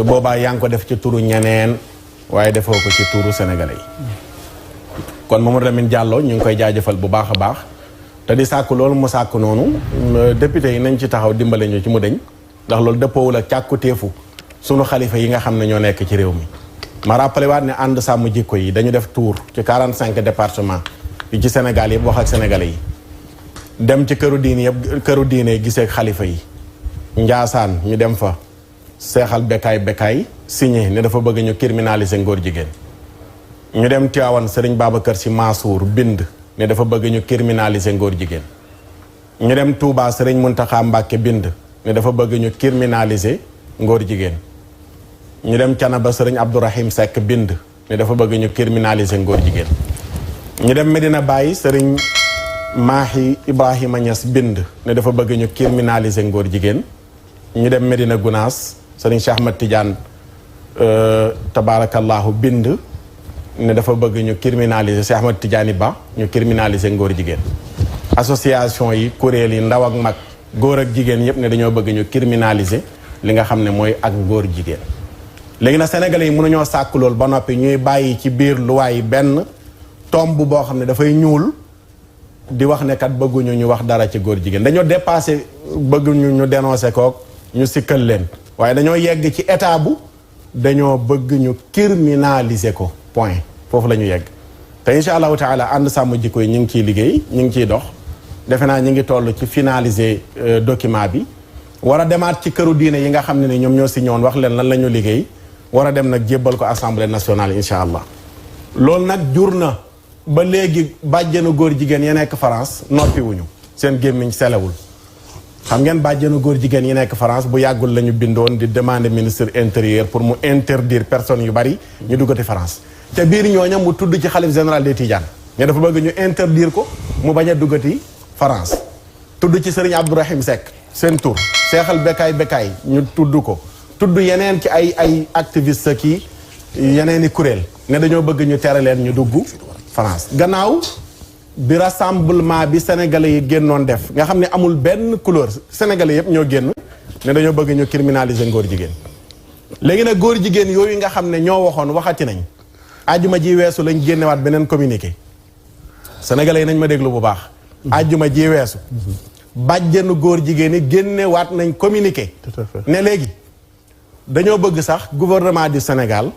su boobaa yaa ngi ko def ci turu ñeneen waaye defoo ko ci turu sénégalais yi. kon Mamadou Lamine Diallo ñu ngi koy jaajëfal bu baax a baax te di sàkk loolu mu sàkk noonu député yi nañ ci taxaw dimbale ñu ci mu deñ ndax loolu dëppoowul ak càkkutéefu sunu xalifa yi nga xam ne ñoo nekk ci réew mi. ma rappelé waat ne ànd sàmm jikko yi dañu def tour ci 45 départements yi ci Sénégal yëpp wax ak sénégalais yi dem ci këru diine gisee ak xalifa yi. Njaasaan ñu dem fa seexal bekkaay signé ne dafa bëgg ñu criminaliser ngóor jigéen. ñu dem Tiwaawan Sëriñ Babacar Si Mansour bind ne dafa bëgg ñu criminaliser ngóor jigéen. ñu dem Touba Sëriñ Muntaxa Mbàkke bind ne dafa bëgg ñu criminaliser ngóor jigéen. ñu dem Canaba Sëriñ Abdourahim Seck bind ne dafa bëgg ñu criminaliser ngóor jigéen. ñu dem Medina Baye Sëriñ Mahi Ibrahima Niass bind ne dafa bëgg ñu criminaliser ngóor jigéen. ñu dem Medina Gounass Sëriñ Cheikh Ahmad Tidiane tabarakallahu bind ne dafa bëgg ñu criminaliser Cheikh Ahmad Tidiane Ba ñu criminaliser ngóor jigéen. association yi kuréel yi ndaw ak mag góor ak jigéen yëpp ne dañoo bëgg ñu criminaliser li nga xam ne mooy ak ngóor jigéen. léegi nag sénégalais yi mënuñoo sàkk loolu ba noppi ñuy bàyyi ci biir luwaay yi benn tomb boo xam ne dafay ñuul di wax ne kat bëgguñu ñu wax dara ci góor jigéen dañoo dépassé bëgguñu ñu dénoncé kook ñu sikkal leen waaye dañoo yegg ci état bu dañoo bëgg ñu criminaliser ko point foofu la ñu yegg te incha allahu taala ànd sàmm jikko yi ñu ngi ciy liggéey ñu ngi ciy dox defe naa ñu ngi toll ci finaliser document bi war a demaat ci këru diine yi nga xam ne ni ñoom ñoo si ñëwoon wax leen lan la ñu liggéey war a dem nag jébbal ko assemblée nationale incha allah loolu nag jur na ba léegi bàjjenu góor jigéen yi nekk France noppiwuñu seen gémmiñ selewul xam ngeen bàjjenu góor jigéen yi nekk France bu yàggul la ñu bindoon di demander ministre intérieur pour mu interdire personnes yu bari ñu duggati France te biir ñooña mu tudd ci xalif général des Tidianes mais dafa bëgg ñu interdire ko mu bañ a duggati France tudd ci Serigne Abdourahim Seck seen tur seexal bekkaay ñu tudd ko tudd yeneen ci ay activiste kii yeneen i kuréel ne dañoo bëgg ñu tere leen ñu dugg France gannaaw bi rassemblement bi sénégalais yi génnoon def nga xam ne amul benn couleur sénégalais yëpp ñoo génn ne dañoo bëgg ñu criminaliser ngóor jigéen léegi nag góor jigéen yooyu nga xam ne ñoo waxoon waxati nañ ajjuma ji weesu lañ génnewaat beneen communiqué sénégalais yi nañ ma déglu bu baax ajjuma ji weesu bàjjenu góor jigéen yi génnewaat nañ communiqué ne léegi dañoo bëgg sax gouvernement du Sénégal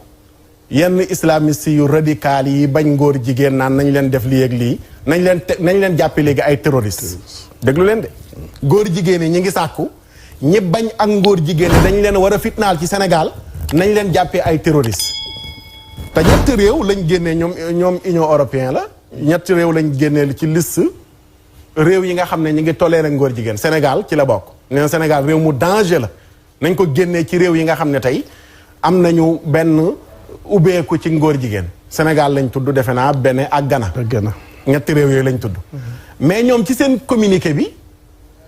yenn islamiste yu radical yi bañ ngóor jigéen naan nañ leen def lii ak lii nañ leen jàppe léegi ay terroriste déglu leen de góor jigéen yi ñi ngi sàkku ñi bañ ak ngóor jigéen yi dañ leen war a fitnaal ci Sénégal nañ leen jàppee ay terroriste te ñetti réew lañ génnee ñoom Union européenne la ñetti réew lañ génnee ci liste réew yi nga xam ne ñi ngi toléré ngóor jigéen Sénégal ci la bokk nee Sénégal réew mu danger la nañ ko génnee ci réew yi nga xam ne tey am nañu benn ubbeeku ci ngóor jigéen Sénégal lañ tudd defe naa Bénin ak Ghana ñetti réew yooyu lañ tudd mais ñoom ci seen communiqué bi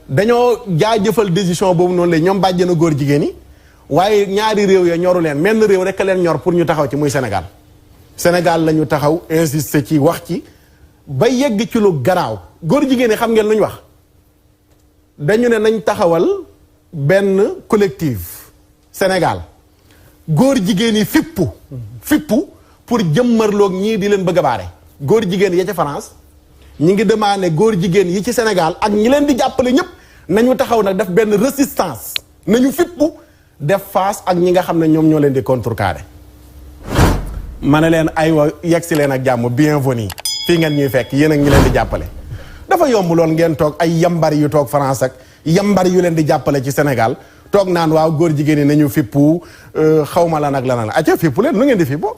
dañoo jaajëfal décision boobu noonu la ñoom bàjjena góor jigéen yi waaye ñaari réew ya ñoru leen menn réew rek a leen ñor pour ñu taxaw ci muy Sénégal la ñu taxaw insister ci wax ci ba yegg ci lu garaaw góor jigéen yi xam ngeen lu ñu wax dañu ne nañ taxawal benn collectif Sénégal góor jigéen yi fippu pour jëmmarloog ñii di leen bëgg a baare góor jigéen yi ca France ñi ngi demandé góor jigéen yi ci Sénégal ak ñi leen di jàppale ñëpp nañu taxaw nag def benn résistance nañu fippu def face ak ñi nga xam ne ñoom ñoo leen di contrecarrer ma ne leen aywa yegg si leen ak jàmm bienvenue fii ngeen ñuy fekk yéen ak ñi leen di jàppale dafa yomb lool ngeen toog ay yambari yu toog France ak yambari yu leen di jàppale ci Sénégal toog naan waaw góor jigéen ñi nañu fippu xawma lan ak lan la acca fippu leen lu ngeen di fippu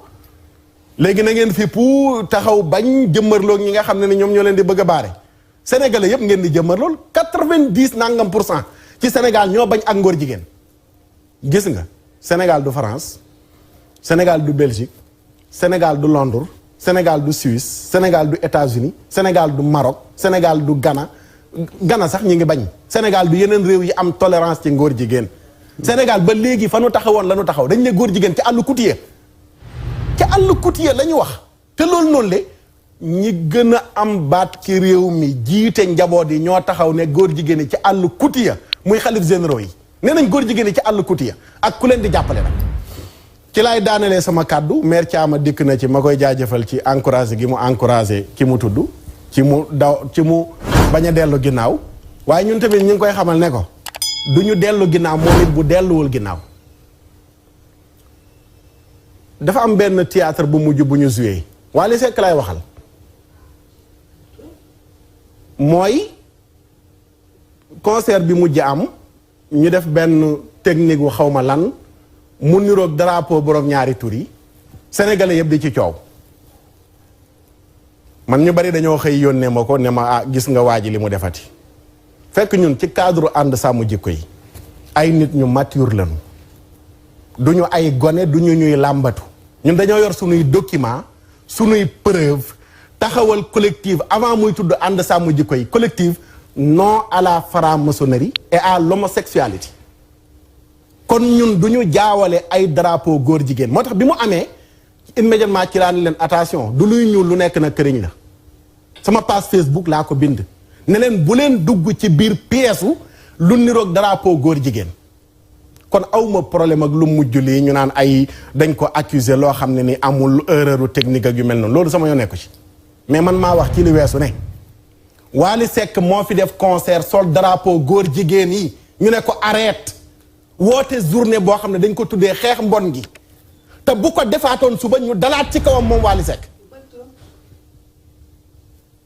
léegi na ngeen fippu taxaw bañ jëmmarloog ñi nga xam ne ni ñoom ñoo leen di bëgg a baare sénégalais yëpp ngeen di jëmmar lool 90% ci Sénégal ñoo bañ ak ngóor jigéen gis nga Sénégal du France Sénégal du Belgique Sénégal du Londres Sénégal du Suisse Sénégal du États-Unis Sénégal du Maroc Sénégal du Ghana sax ñi ngi bañ Sénégal du yeneen réew yi am tolérance ci ngóor jigéen Sénégal ba léegi fa nu taxawoon la nu taxaw dañ ne góor jigéen ci àll kutiye la ñu wax te loolu noonu le ñi gën a am baat ci réew mi jiite njaboot yi ñoo taxaw ne góor jigéen yi ci àll kutiya muy xalif généraux yi nee nañ góor jigéen yi ci àll kutiya ak ku leen di jàppale nag ci laay daanelee sama kàddu maire Thiama dikk na ci ma koy jaajëfal ci encouragé gi mu encouragé ki mu tudd ci mu bañ a dellu ginnaaw waaye ñun tamit ñu ngi koy xamal ne ko du ñu dellu ginnaaw moom it bu delluwul ginnaaw dafa am benn théâtre bu mujj bu ñu joué Wally Seck lay waxal mooy concert bi mujj am ñu def benn technique wu xaw ma lan mu niroog drapeau borom ñaari tur yi sénégalais yëpp di ci coow man ñu bari dañoo xëy yónnee ma ko ne ma gis nga waa ji li mu defati fekk ñun ci cadre ànd sàmm jikko yi ay nit ñu mature lañu du ñu ay gone du ñu ñuy làmbatu ñun dañoo yor sunuy document sunuy preuve taxawal collective avant muy tudd ànd sàmm jikko yi collective non à la franc-maçonnerie et à l'homosexualité kon ñun du ñu jaawale ay drapeau góor jigéen moo tax bi mu amee immédiatement ci laa ne leen attention du luy ñuul lu nekk na këriñ la sama page Facebook laa ko bind ne leen bu leen dugg ci biir pièce lu niroog drapeau góor jigéen kon awma problème ak lu mujj lii ñu naan ay dañ ko accuser loo xam ne ni amul erreur technique ak yu mel noonu loolu sama yoon nekku ci mais man maa wax ci li weesu ne Wally Seck moo fi def concert sol drapeau góor jigéen yi ñu ne ko arrête woote journée boo xam ne dañ ko tuddee xeex mbon gi te bu ko defaatoon suba ñu dalaat ci kawam moom Wally Seck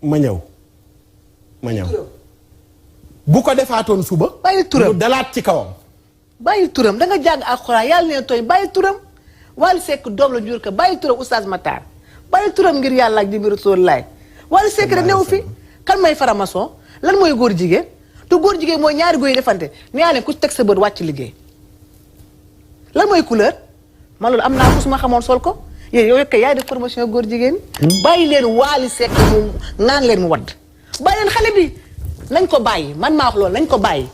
ma ñëw bu ko defaatoon suba bàyyi turam ñu dalaat ci kawam bàyyi turam da nga jàng alxuraan yàlla neen tooñ bàyyi turam Wally Seck doom la jur ko bàyyi turam Oustaz Matar bàyyi turam ngir yàlla ak jëmmi Rasulullah Wally Seck rek newu fi kan mooy faramason lan mooy góor jigéen te góor jigéen mooy ñaari góor yi defante nee naa leen ku ci teg sa bët wàcc liggéey lan mooy couleur man loolu am naa ko su ma xamoon sol ko yéen yow kay yaay def promotion góor jigéen bàyyi leen Wally Seck mu naan leen mu wadd bàyyi leen xale bi nañ ko bàyyi man maa wax loolu nañ ko bàyyi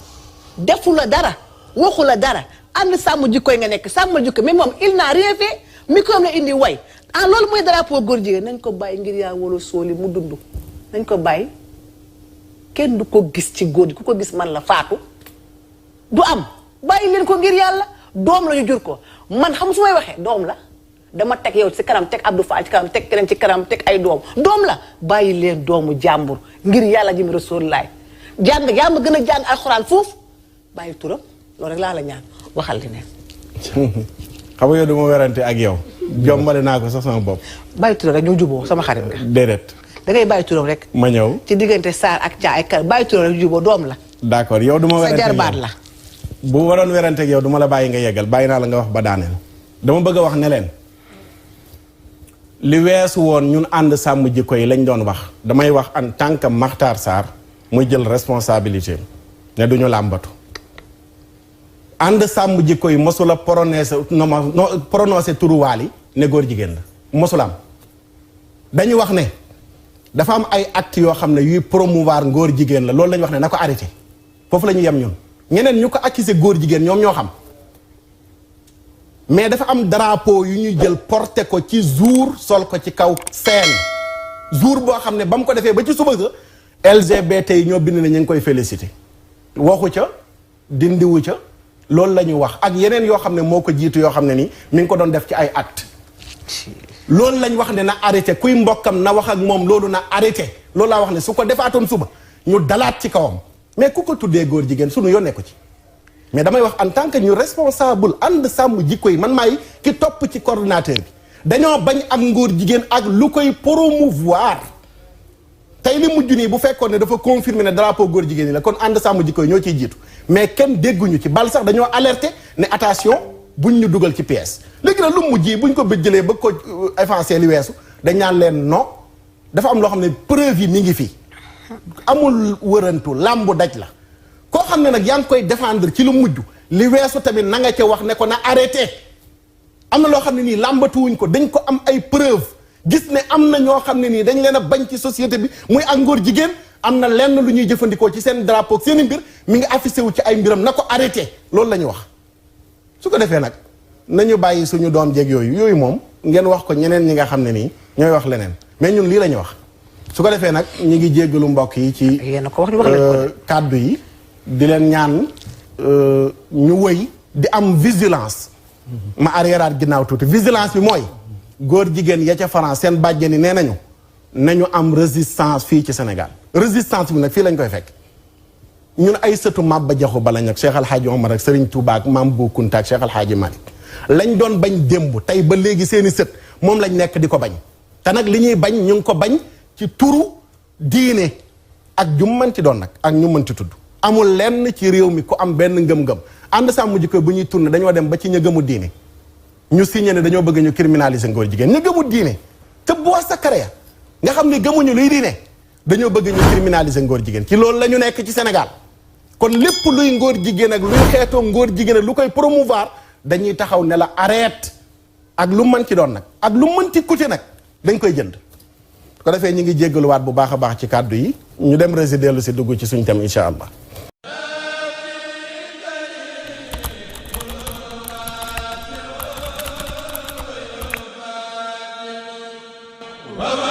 defu la dara waxu la dara ànd sàmm jikko yi nga nekk sàmm jikko mais moom il n'a rien fait micro la indi way loolu mooy drapeau góor jigéen nañ ko bàyyi ngir yaa wala sooli mu dund nañ ko bàyyi kenn du ko gis ci góor gi ku ko gis man la faatu du am bàyyi leen ko ngir yàlla doom la ñu jur ko man xam su may waxee doom la dama teg yow ci kanam teg Abdou Fall ci kanam teg keneen ci kanam teg ay doom la bàyyi leen doomu jàmbur ngir yàlla jëm Rasulullah jàng yaa ma gën a jàng alxuraan foofu bàyyi turam loolu rek laa la ñaan waxal li ne xam nga yow duma werante ak yow jombale naa ko sax sama bopp bàyyi turam rek ñoo juboo sama xarit nga déedéet da ngay bàyyi turam rek ma ñëw ci diggante Sarr ak Thia ay kar bàyyi turam rek juboo doom la d'accord yow duma werante sa jarbaat la bu waroon werante ak yow duma la bàyyi nga yeggal bàyyi naa la nga wax ba daaneel dama bëgg a wax ne leen li weesu woon ñun ànd sàmm jikko yi lañ doon wax damay wax en tant que Makhtar Sarr muy jël responsabilité ne duñu làmbatu ànd sàmm jikko yi mosula prononcé turu Wally ne góor jigéen la mosulam dañu wax ne dafa am ay actes yoo xam ne yuy promouvoir góor jigéen la loolu lañu wax ne na ko arrêté foofu la ñu yem ñun ñeneen ñu ko accusé góor jigéen ñoom ñoo xam mais dafa am drapeau yu ñuy jël porté ko ci jour sol ko ci kaw scène jour boo xam ne ba mu ko defee ba ci suba sa LGBT yi ñoo bind ne ñu ngi koy félicité waxu ca dindiwu ca loolu la ñu wax ak yeneen yoo xam ne moo ko jiitu yoo xam ne ni mi ngi ko doon def ci ay acte loolu lañ wax ne na arrêté kuy mbokkam na wax ak moom loolu na arrêté loolu laa wax ne su ko defaatoon suba ñu dalaat ci kawam mais ku ko tuddee góor jigéen sunu yónnee ko ci mais damay wax en tant que ñu responsable ànd sàmm jikko yi man maay ki topp ci coordonnateur bi dañoo bañ ak ngóor jigéen ak lu koy promouvoir tey li mujj nii bu fekkoon ne dafa confirmer ne drapeau góor jigéen yi la kon ànd sàmm jikko yi ñoo ciy jiitu mais kenn dégguñu ci bal sax dañoo alerté ne attention buñ ñu dugal ci pièce léegi nag lu mujj yi buñ ko bëjjëlee ba ko effacé li weesu dañ naan leen non dafa am loo xam ne preuve yi mi ngi fi amul wërantu làmbu daj la koo xam ne nag yaa ngi koy défendre ci lu mujj li weesu tamit na nga ca wax ne ko na arrêté am na loo xam ne nii làmbatuwuñ ko dañ ko am ay preuve gis ne am na ñoo xam ne nii dañ leen a bañ ci société bi muy ak ngóor jigéen am na lenn lu ñuy jëfandikoo ci seen drapeau seen i mbir mi ngi affiché wu ci ay mbiram na ko arrêté loolu la ñu wax su ko defee nag nañu bàyyi suñu doom jeeg yooyu moom ngeen wax ko ñeneen ñi nga xam ne nii ñooy wax leneen mais ñun lii la ñu wax su ko defee nag ñi ngi jéggalu mbokk yi ci kàddu yi di leen ñaan ñu wëy di am vigilance ma arriéraat ginnaaw tuuti vigilance bi mooy góor jigéen ya ca France seen bàjjen yi nee nañu am résistance fii ci Sénégal résistance bi nag fii lañ koy fekk ñun ay sëtu Maba Jaxu Ba lañ ak Cheikh Al Hadji Omar ak Serigne Touba ak Mame Bou Kounta ak Cheikh Al Hadji Malick lañ doon bañ démb tey ba léegi seeni sët moom lañ nekk di ko bañ te nag li ñuy bañ ñu ngi ko bañ ci turu diine ak ju mënti doon nag ak ñu mënti tudd amul lenn ci réew mi ku am benn ngëm-ngëm ànd sàmm jikko bu ñuy tourné dañoo dem ba ci ña gëmu diine ñu signé ne dañoo bëgg ñu criminaliser ngóor jigéen ñu gëmu diine te boo sakkaree nga xam ne gëmuñu luy diine dañoo bëgg ñu criminaliser ngóor jigéen ci loolu la ñu nekk ci Sénégal kon lépp luy ngóor jigéen ak luy xeetoo ngóor jigéen ak lu koy promouvoir dañuy taxaw ne la arrête ak lu mën ci doon nag ak lu mën ci coûté nag dañ koy jënd ko defee ñu ngi jéggaluwaat bu baax a baax ci kàddu yi ñu dem résider lu si dugg ci suñ tam incha allah. Wow.